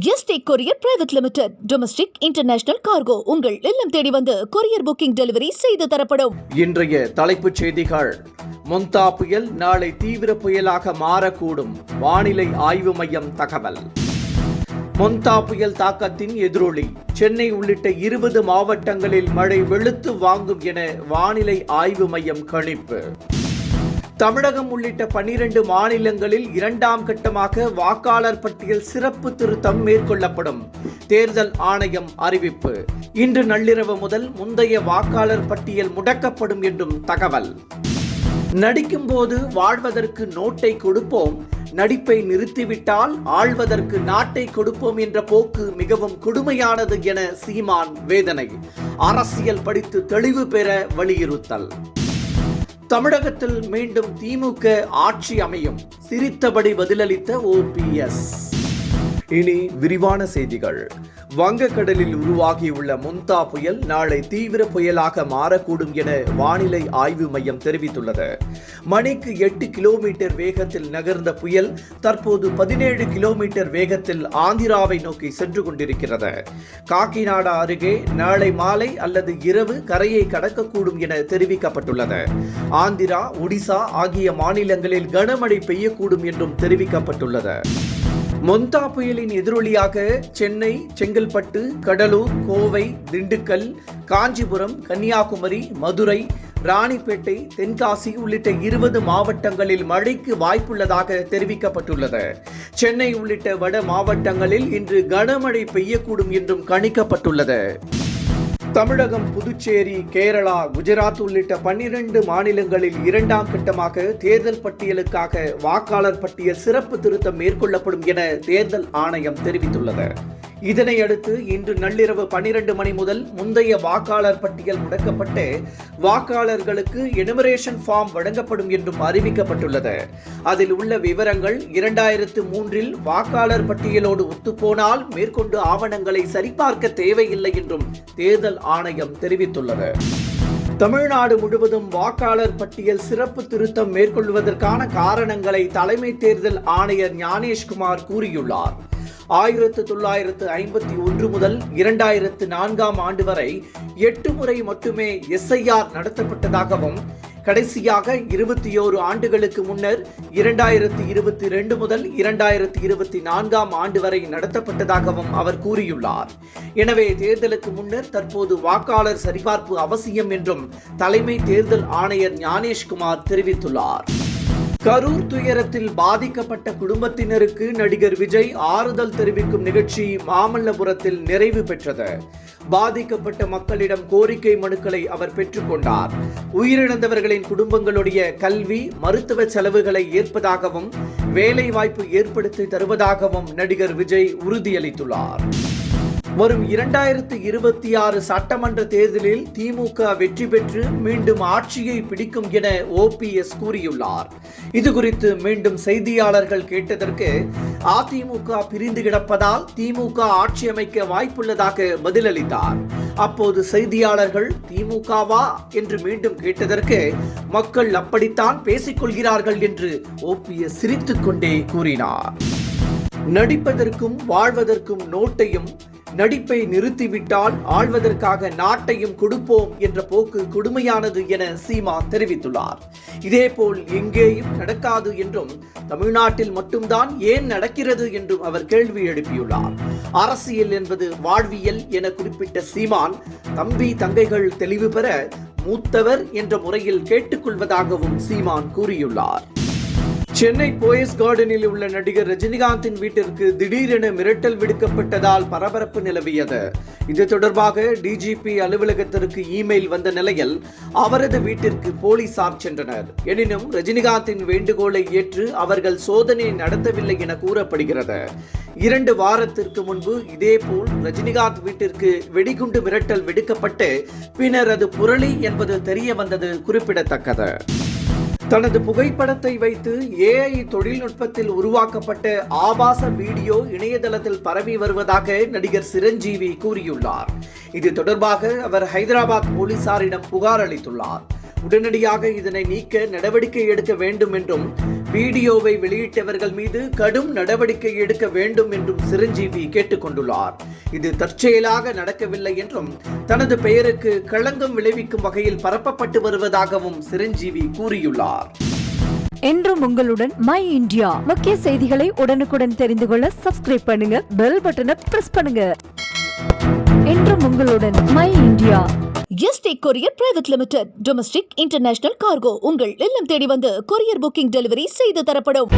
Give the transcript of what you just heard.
Yesterday courier private limited. Domestic international cargo உங்கள் இல்லம் தேடி வந்து கொரியர் புக்கிங் டெலிவரி செய்து தரப்படும். இன்றைய தலைப்புச் செய்திகள். மொந்தா புயல் நாளை தீவிர புயலாக மாறக்கூடும், வானிலை ஆய்வு மையம் தகவல். மொந்தா புயல் தாக்கத்தின் எதிரொலி. சென்னை உள்ளிட்ட 20 மாவட்டங்களில் மழை வெளுத்து வாங்கும் என வானிலை ஆய்வு மையம் கணிப்பு. தமிழகம் உள்ளிட்ட 12 மாநிலங்களில் 2ஆம் கட்டமாக வாக்காளர் பட்டியல் சிறப்பு திருத்தம் மேற்கொள்ளப்படும், தேர்தல் ஆணையம் அறிவிப்பு. இன்று நள்ளிரவு முதல் முந்தைய வாக்காளர் பட்டியல் முடக்கப்படும் என்றும் தகவல். நடிக்கும் போது வாழ்வதற்கு நோட்டை கொடுப்போம், நடிப்பை நிறுத்திவிட்டால் ஆள்வதற்கு நாட்டை கொடுப்போம் என்ற போக்கு மிகவும் கொடுமையானது என சீமான் வேதனை. அரசியல் படித்து தெளிவு பெற வலியுறுத்தல். தமிழகத்தில் மீண்டும் திமுக ஆட்சி அமையும், சிரித்தபடி பதிலளித்த OPS. இனி விரிவான செய்திகள். வங்கக்கடலில் உருவாகியுள்ள மொந்தா புயல் நாளை தீவிர புயலாக மாறக்கூடும் என வானிலை ஆய்வு மையம் தெரிவித்துள்ளது. மணிக்கு 8 கிலோமீட்டர் வேகத்தில் நகர்ந்த புயல் தற்போது 17 கிலோமீட்டர் வேகத்தில் ஆந்திராவை நோக்கி சென்று கொண்டிருக்கிறது. காக்கிநாடா அருகே நாளை மாலை அல்லது இரவு கரையை கடக்கக்கூடும் என தெரிவிக்கப்பட்டுள்ளது. ஆந்திரா, ஒடிசா ஆகிய மாநிலங்களில் கனமழை பெய்யக்கூடும் என்றும் தெரிவிக்கப்பட்டுள்ளது. மொந்தா புயலின் எதிரொலியாக சென்னை, செங்கல்பட்டு, கடலூர், கோவை, திண்டுக்கல், காஞ்சிபுரம், கன்னியாகுமரி, மதுரை, ராணிப்பேட்டை, தென்காசி உள்ளிட்ட 20 மாவட்டங்களில் மழைக்கு வாய்ப்புள்ளதாக தெரிவிக்கப்பட்டுள்ளது. சென்னை உள்ளிட்ட வட மாவட்டங்களில் இன்று கனமழை பெய்யக்கூடும் என்றும் கணிக்கப்பட்டுள்ளது. தமிழகம், புதுச்சேரி, கேரளா, குஜராத் உள்ளிட்ட 12 மாநிலங்களில் 2ஆம் கட்டமாக தேர்தல் பட்டியலுக்காக வாக்காளர் பட்டியல் சிறப்பு திருத்தம் மேற்கொள்ளப்படும் என தேர்தல் ஆணையம் தெரிவித்துள்ளது. இதனையடுத்து இன்று நள்ளிரவு 12 மணி முதல் முந்தைய வாக்காளர் பட்டியல் முடக்கப்பட்டு வாக்காளர்களுக்கு எனுமரேஷன் ஃபார்ம் வழங்கப்படும் என்றும் அறிவிக்கப்பட்டுள்ளது. அதில் உள்ள விவரங்கள் 2003இல் வாக்காளர் பட்டியலோடு ஒத்துப்போனால் மேற்கொண்டு ஆவணங்களை சரிபார்க்க தேவையில்லை என்றும் தேர்தல் ஆணையம் தெரிவித்துள்ளது. தமிழ்நாடு முழுவதும் வாக்காளர் பட்டியல் சிறப்பு திருத்தம் மேற்கொள்வதற்கான காரணங்களை தலைமை தேர்தல் ஆணையர் ஞானேஷ்குமார் கூறியுள்ளார். 1951 முதல் 2004ஆம் ஆண்டு வரை 8 முறை மட்டுமே SIR நடத்தப்பட்டதாகவும், கடைசியாக 21 ஆண்டுகளுக்கு முன்னர் 2022 முதல் 2024ஆம் ஆண்டு வரை நடத்தப்பட்டதாகவும் அவர் கூறியுள்ளார். எனவே தேர்தலுக்கு முன்னர் தற்போது வாக்காளர் சரிபார்ப்பு அவசியம் என்றும் தலைமை தேர்தல் ஆணையர் ஞானேஷ்குமார் தெரிவித்துள்ளார். கரூர் துயரத்தில் பாதிக்கப்பட்ட குடும்பத்தினருக்கு நடிகர் விஜய் ஆறுதல் தெரிவிக்கும் நிகழ்ச்சி மாமல்லபுரத்தில் நிறைவு பெற்றது. பாதிக்கப்பட்ட மக்களிடம் கோரிக்கை மனுக்களை அவர் பெற்றுக்கொண்டார். உயிரிழந்தவர்களின் குடும்பங்களுடைய கல்வி, மருத்துவ செலவுகளை ஏற்பதாகவும் வேலை வாய்ப்பு ஏற்படுத்தி தருவதாகவும் நடிகர் விஜய் உறுதியளித்துள்ளார். வரும் 2026 சட்டமன்ற தேர்தலில் திமுக வெற்றி பெற்று மீண்டும் ஆட்சியை பிடிக்கும் என OPS கூறியுள்ளார். இது குறித்து மீண்டும் செய்தியாளர்கள் கேட்டதற்கு, அதிமுக பிரிந்து கிடப்பதால் திமுக ஆட்சி அமைக்க வாய்ப்புள்ளதாக பதிலளித்தார். அப்போது செய்தியாளர்கள் திமுகவா என்று மீண்டும் கேட்டதற்கு, மக்கள் அப்படித்தான் பேசிக்கொள்கிறார்கள் என்று OPS சிரித்துக்கொண்டே கூறினார். நடிப்பதற்கும் வாழ்வதற்கும் நோட்டையும், நடிப்பை நிறுத்திவிட்டால் ஆள்வதற்காக நாட்டையும் கொடுப்போம் என்ற போக்கு கொடுமையானது என சீமான் தெரிவித்துள்ளார். இதேபோல் எங்கேயும் நடக்காது என்றும், தமிழ்நாட்டில் மட்டும்தான் ஏன் நடக்கிறது என்றும் அவர் கேள்வி எழுப்பியுள்ளார். அரசியல் என்பது வாழ்வியல் என குறிப்பிட்ட சீமான், தம்பி தங்கைகள் தெளிவு பெற மூத்தவர் என்ற முறையில் கேட்டுக்கொள்வதாகவும் சீமான் கூறியுள்ளார். சென்னை போயஸ் கார்டனில் உள்ள நடிகர் ரஜினிகாந்தின் வீட்டிற்கு திடீரென மிரட்டல் விடுக்கப்பட்டதால் பரபரப்பு நிலவியது. இது தொடர்பாக DGP அலுவலகத்திற்கு இமெயில் வந்த நிலையில் அவரது வீட்டிற்கு போலீசார் சென்றனர். எனினும் ரஜினிகாந்தின் வேண்டுகோளை ஏற்று அவர்கள் சோதனை நடத்தவில்லை என கூறப்படுகிறது. 2 வாரத்திற்கு முன்பு இதேபோல் ரஜினிகாந்த் வீட்டிற்கு வெடிகுண்டு மிரட்டல் விடுக்கப்பட்டு பின்னர் அது புரளி என்பது தெரிய வந்தது குறிப்பிடத்தக்கது. தனது புகைப்படத்தை வைத்து AI தொழில்நுட்பத்தில் உருவாக்கப்பட்ட ஆபாச வீடியோ இணையதளத்தில் பரவி வருவதாக நடிகர் சிரஞ்சீவி கூறியுள்ளார். இது தொடர்பாக அவர் ஹைதராபாத் போலீசாரிடம் புகார் அளித்துள்ளார். உடனடியாக இதனை நீக்க நடவடிக்கை எடுக்க வேண்டும் என்றும், வீடியோவை வெளியிட்டவர்கள் மீது கடும் நடவடிக்கை எடுக்க வேண்டும் என்றும் சிரஞ்சீவி கேட்டுக்கொண்டுள்ளார். இது தற்செயலாக நடக்கவில்லை என்றும் தனது பெயருக்கு களங்கம் விளைவிக்கும் வகையில் பரப்பப்பட்டு வருவதாகவும் சிரஞ்சீவி கூறியுள்ளார். என்றும் உங்களுடன் மை இந்தியா. முக்கிய செய்திகளை உடனுக்குடன் தெரிந்து கொள்ள சப்ஸ்கிரைப் பண்ணுங்க, பெல் பட்டனை பிரஸ் பண்ணுங்க. என்றும் உங்களுடன் my India. Yesterday courier private limited. Domestic international cargo உங்கள் இல்லம் தேடி வந்து கொரியர் புக்கிங் டெலிவரி செய்து தரப்படும்.